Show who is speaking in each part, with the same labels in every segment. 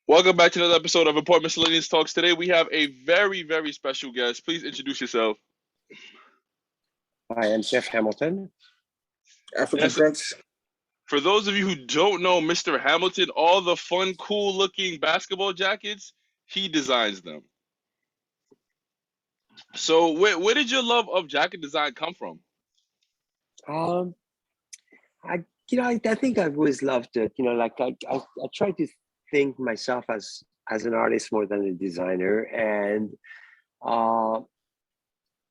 Speaker 1: Welcome back to another episode of Important Miscellaneous Talks. Today we have a very, very special guest. Please introduce yourself.
Speaker 2: Hi, I'm Jeff Hamilton.
Speaker 3: African
Speaker 1: Yes,
Speaker 3: Prince.
Speaker 1: for those of you who don't know Mr. Hamilton, all the fun, cool looking basketball jackets, he designs them. So, where did your love of jacket design come from?
Speaker 2: Um, I think I've always loved it. I try to think myself as an artist more than a designer, and uh,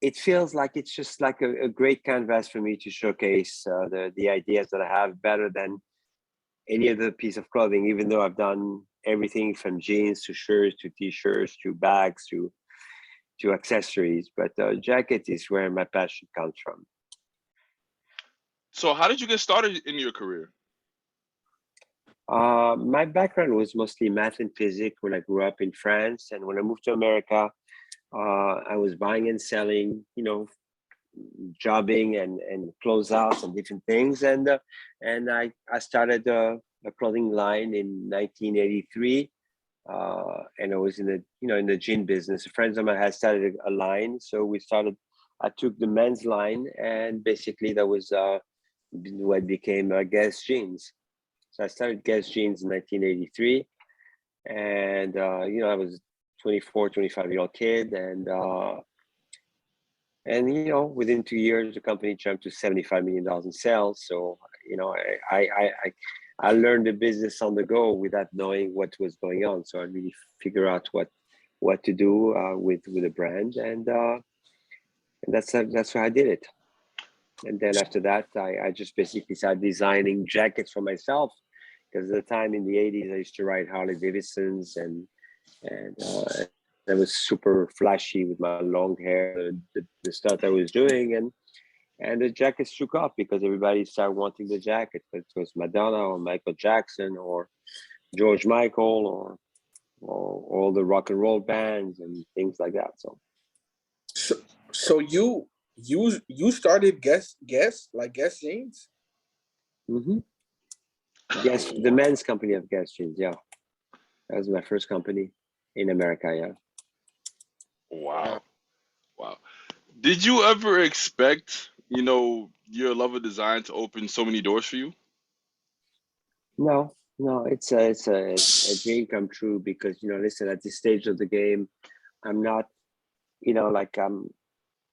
Speaker 2: it feels like it's just like a great canvas for me to showcase the ideas that I have better than any other piece of clothing. Even though I've done everything from jeans to shirts to t-shirts to bags to accessories, but jacket is where my passion comes from.
Speaker 1: So, how did you get started in your career?
Speaker 2: My background was mostly math and physics when I grew up in France, and when I moved to America, I was buying and selling, jobbing and closeouts and different things, and I started a clothing line in 1983, and I was in the jean business. Friends of mine had started a line, so we started. I took the men's line, and basically that was what became Guess Jeans. So I started Guess Jeans in 1983, and I was 24, 25-year-old kid, and within 2 years the company jumped to $75 million in sales. So I learned the business on the go without knowing what was going on. So I really figure out what to do with a brand, and that's how I did it. And then after that, I just basically started designing jackets for myself, because at the time in the 80s I used to ride Harley Davidsons, and I was super flashy with my long hair, the stuff I was doing, and the jackets took off because everybody started wanting the jacket. But it was Madonna or Michael Jackson or George Michael or all the rock and roll bands and things like that.
Speaker 3: So you started Guess Jeans?
Speaker 2: Mm-hmm. Yes, the men's company of Guess Jeans. Yeah, that was my first company in America. Yeah.
Speaker 1: Wow, wow. Did you ever expect, your love of design to open so many doors for you?
Speaker 2: No, it's a dream come true, because listen, at this stage of the game, I'm not, like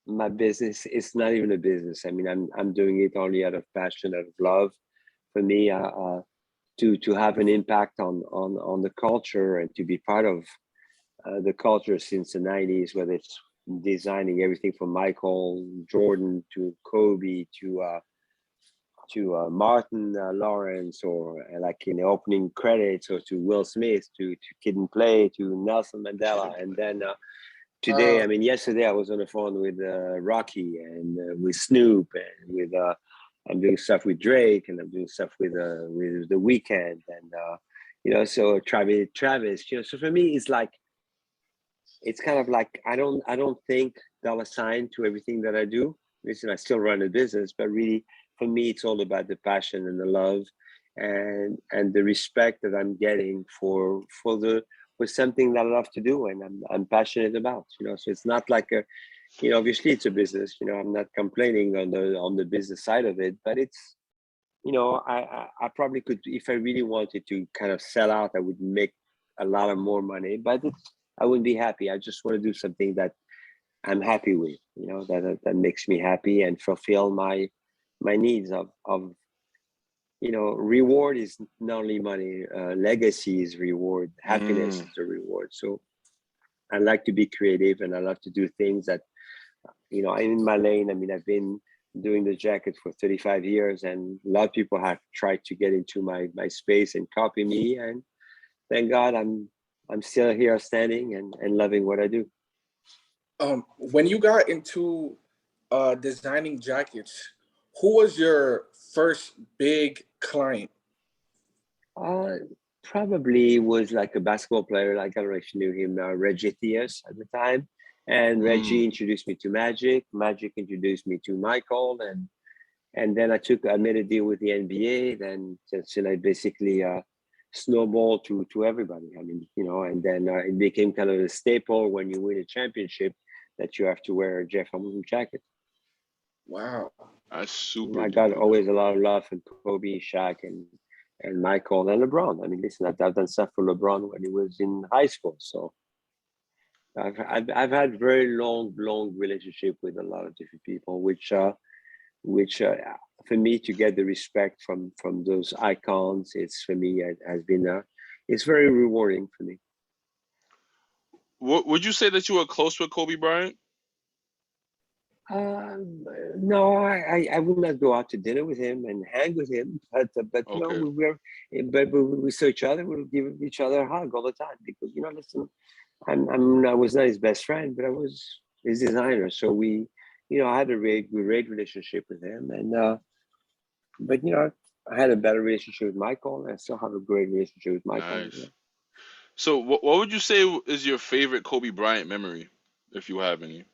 Speaker 2: my business is not even a business. I mean, I'm doing it only out of passion, out of love. For me, to have an impact on the culture and to be part of the culture since the 90s, whether it's designing everything from Michael Jordan to Kobe to Martin Lawrence, or like in the opening credits, or to Will Smith, to Kid and Play, to Nelson Mandela, and then today, I mean, yesterday I was on the phone with Rocky, and with Snoop, and with I'm doing stuff with Drake, and I'm doing stuff with The Weeknd, and so Travis. So for me, it's kind of like I don't think dollar sign to everything that I do. Listen, I still run a business, but really for me, it's all about the passion and the love, and the respect that I'm getting for something that I love to do, and I'm passionate about. So it's not like obviously it's a business. I'm not complaining on the business side of it, but it's I probably could, if I really wanted to kind of sell out, I would make a lot of more money, but I wouldn't be happy. I just want to do something that I'm happy with, that makes me happy and fulfill my needs of reward is not only money, legacy is reward, happiness
Speaker 1: Mm.
Speaker 2: is a reward. So I like to be creative, and I love to do things that I'm in my lane. I mean, I've been doing the jacket for 35 years, and a lot of people have tried to get into my space and copy me, and thank God I'm still here standing and loving what I do.
Speaker 3: When you got into designing jackets, who was your first big client?
Speaker 2: Uh, Probably was like a basketball player. Like, I don't know if you knew him, Reggie Theus at the time. And Reggie
Speaker 1: Mm.
Speaker 2: introduced me to Magic. Magic introduced me to Michael, and then I made a deal with the NBA. Then I basically snowball to everybody. I mean, and then it became kind of a staple when you win a championship that you have to wear a Jeff Hamilton jacket.
Speaker 3: Wow.
Speaker 1: That's
Speaker 2: And
Speaker 1: super
Speaker 2: I got
Speaker 1: duper dope.
Speaker 2: always a lot of love from Kobe, Shaq, and Michael and LeBron. I mean, listen, I've done stuff for LeBron when he was in high school, so I've had very long relationship with a lot of different people, which for me to get the respect from those icons, it's for me it has been it's very rewarding for me.
Speaker 1: Would you say that you were close with Kobe Bryant?
Speaker 2: Um, no, I would not go out to dinner with him and hang with him, but
Speaker 1: Okay.
Speaker 2: we saw each other. We would give each other a hug all the time because listen, I was not his best friend, but I was his designer. So I had a great relationship with him, and but I had a better relationship with Michael, and I still have a great relationship with Michael.
Speaker 1: Nice. So what would you say is your favorite Kobe Bryant memory, if you have any?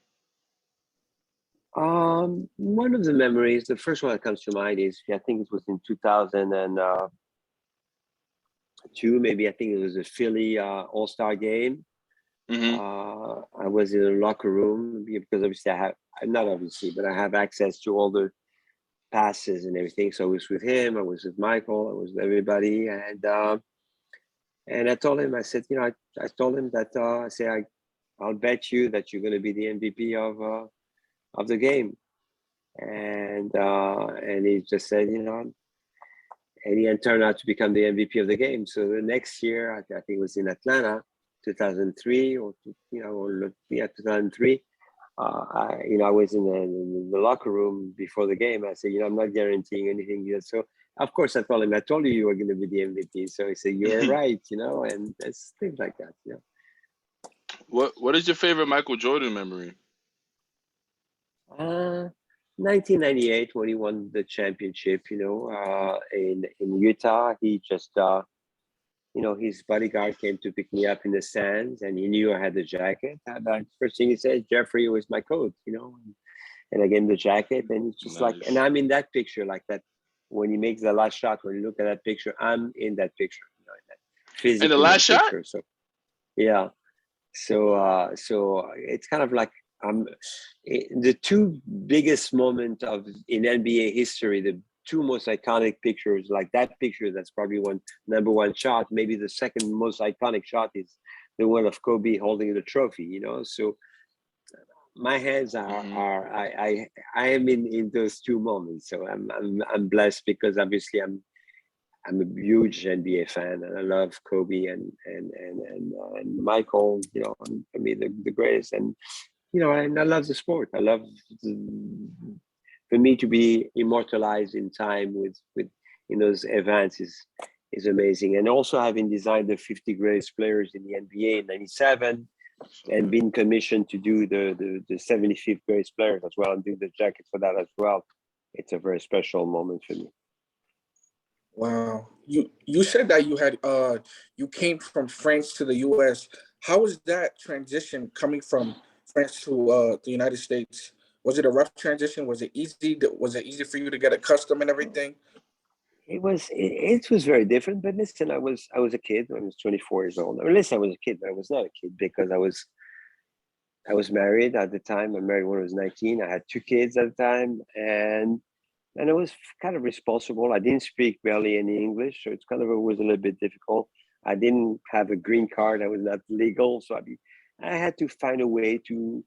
Speaker 2: One of the memories, the first one that comes to mind is I think it was in 2002, maybe. I think it was a Philly All-Star game.
Speaker 1: Mm-hmm.
Speaker 2: I was in a locker room because obviously not obviously, but I have access to all the passes and everything. So I was with him, I was with Michael, I was with everybody, and I told him, I said, I told him that I said I'll bet you that you're going to be the MVP of the game, and he just said, and he turned out to become the MVP of the game. So the next year, I think it was in Atlanta, 2003 or 2003. I was in the locker room before the game. I said, I'm not guaranteeing anything yet. So of course I told him, I told you were going to be the MVP. So he said, you're right, and it's things like that.
Speaker 1: What is your favorite Michael Jordan memory?
Speaker 2: Uh, 1998 when he won the championship, in Utah, he just his bodyguard came to pick me up in the stands, and he knew I had the jacket. And first thing he said, Jeffrey was my coach, and I gave him the jacket, and it's just like, and
Speaker 1: Nice.
Speaker 2: I'm in that picture, like that. When he makes the last shot, when you look at that picture, I'm in that picture,
Speaker 1: And the
Speaker 2: physically in
Speaker 1: last
Speaker 2: that
Speaker 1: shot?
Speaker 2: picture. So yeah, so it's kind of like the two biggest moments in NBA history, the two most iconic pictures, like that picture, that's probably number one shot. Maybe the second most iconic shot is the one of Kobe holding the trophy. So my hands
Speaker 1: Mm-hmm.
Speaker 2: I am in those two moments. So I'm blessed because obviously I'm a huge NBA fan, and I love Kobe and Michael. For me the greatest, and I love the sport. I love for me to be immortalized in time with in those events is amazing. And also having designed the 50 greatest players in the NBA in '97 and
Speaker 1: So,
Speaker 2: being commissioned to do the 75th greatest players as well and do the jacket for that as well. It's a very special moment for me.
Speaker 3: Wow. You said that you came from France to the US. How was that transition coming from France to the United States? Was it a rough transition? Was it easy? Was it easy for you to get accustomed and everything?
Speaker 2: It was very different. But listen, I was a kid when I was 24 years old. I mean, listen, I was a kid, but I was not a kid because I was married at the time. I married when I was 19. I had two kids at the time, and I was kind of responsible. I didn't speak barely any English, so it's kind of was a little bit difficult. I didn't have a green card. I was not legal, so I had to find a way to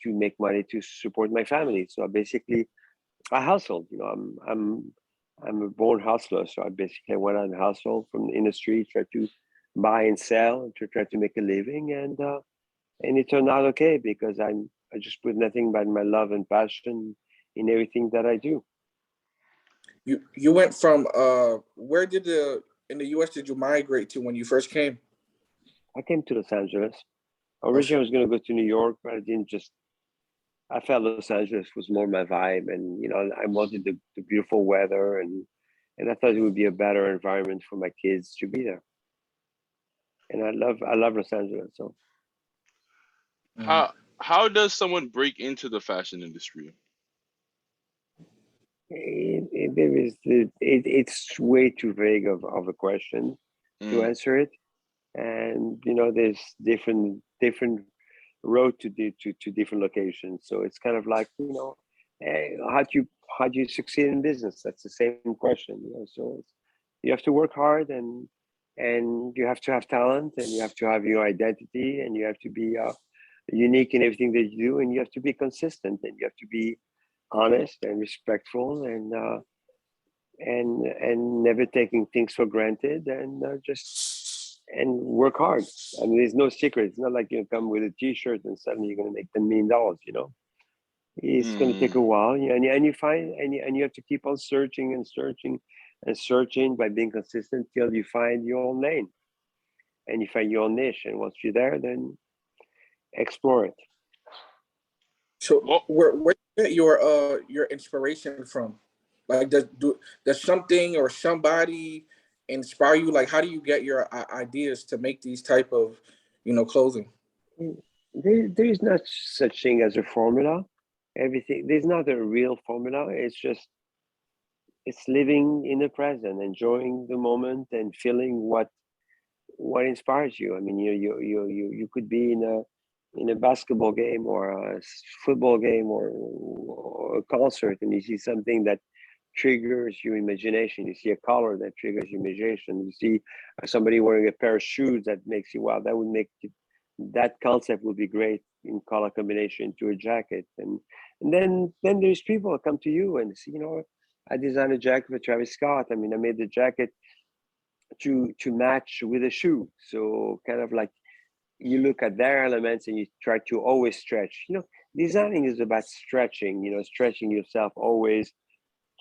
Speaker 2: make money to support my family. So I hustled. I'm a born hustler, so I basically went out and hustled from in the street, tried to buy and sell to try to make a living, and it turned out okay because I just put nothing but my love and passion in everything that I do.
Speaker 3: You went from where did the in the US did you migrate to when you first came?
Speaker 2: I came to Los Angeles.
Speaker 3: Oh,
Speaker 2: Originally, I was going to go to New York, but I didn't just. I felt Los Angeles was more my vibe, and I wanted the beautiful weather, and I thought it would be a better environment for my kids to be there. And I love Los Angeles. So
Speaker 3: mm.
Speaker 1: how does someone break into the fashion industry?
Speaker 2: It's way too vague of a question to
Speaker 1: Mm,
Speaker 2: answer it, and there's different road to different locations. So it's kind of like, how do you succeed in business? That's the same question. So you have to work hard, and you have to have talent, and you have to have your identity, and you have to be unique in everything that you do, and you have to be consistent, and you have to be honest and respectful, and never taking things for granted, and just and work hard. I mean, there's no secret. It's not like you come with a T-shirt and suddenly you're going to make $10 million. It's going to take
Speaker 1: mm.
Speaker 2: a while, and you find, and you have to keep on searching and searching and searching by being consistent till you find your own lane and you find your own niche. And once you're there, then explore it.
Speaker 3: So
Speaker 1: Well,
Speaker 3: where do you get your inspiration from? Like does something or somebody inspire you? Like how do you get your ideas to make these type of clothing?
Speaker 2: There is not such thing as a formula. Everything, there's not a real formula. It's living in the present, enjoying the moment, and feeling what inspires you. I mean, you could be in a basketball game or a football game, or a concert, and you see something that triggers your imagination. You see a color that triggers your imagination. You see somebody wearing a pair of shoes that makes you, wow, that would make it, that concept would be great in color combination to a jacket. And then there's people that come to you and say, I designed a jacket for Travis Scott. I mean, I made the jacket to match with a shoe. So kind of like, you look at their elements and you try to always stretch. Designing is about stretching. Stretching yourself always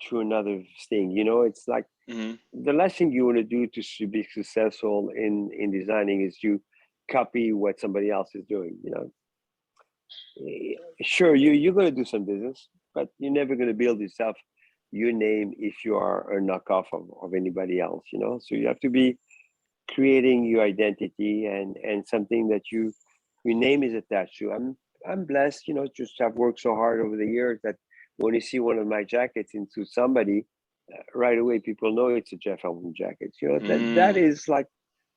Speaker 2: to another thing. It's like,
Speaker 1: mhm.
Speaker 2: the last thing you want to do to be successful in designing is to copy what somebody else is doing. Sure, you're going to do some business, but you're never going to build yourself your name if you are a knockoff of anybody else. So you have to be creating your identity, and something that your name is attached to. I'm blessed, just have worked so hard over the years that when you see one of my jackets into somebody, right away people know it's a Jeff Hamilton jacket. That
Speaker 1: Mm.
Speaker 2: is like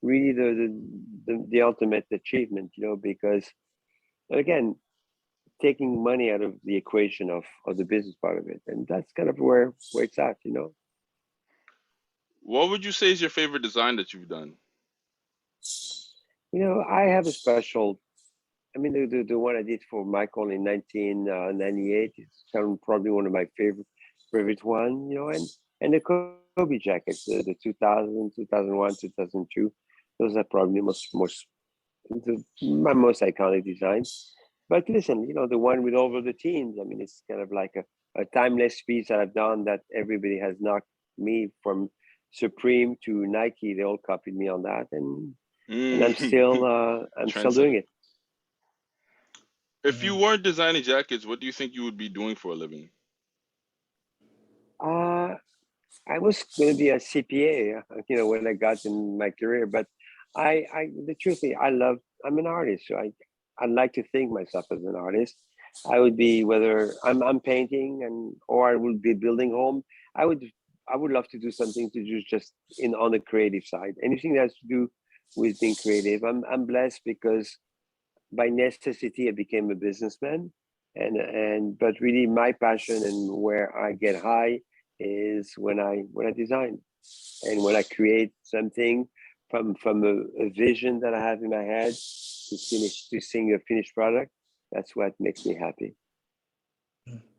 Speaker 2: really the ultimate achievement. Because again, taking money out of the equation of the business part of it, and that's kind of where it's at.
Speaker 1: What would you say is your favorite design that you've done?
Speaker 2: I have a special. I mean, the one I did for Michael in 1998 is probably one of my favorite one. And the Kobe jackets, the 2000, 2001, 2002. Those are probably my most iconic designs. But listen, the one with over the teams. I mean, it's kind of like a timeless piece that I've done that everybody has knocked me from Supreme to Nike. They all copied me on that, and I'm
Speaker 1: Mm.
Speaker 2: still I'm still doing
Speaker 1: Trendsetter.
Speaker 2: it.
Speaker 1: If you weren't designing jackets, what do you think you would be doing for a living?
Speaker 2: Uh, I was going to be a CPA, when I got in my career. But the truth is, I'm an artist. So I like to think myself as an artist. I would be, whether I'm painting, or I would be building home. I would, I would love to do something to do just on the creative side. Anything that has to do with being creative. I'm blessed because by necessity I became a businessman, and but really my passion and where I get high is when I design, and when I create something from a vision that I have in my head to seeing a finished product. That's what makes me happy.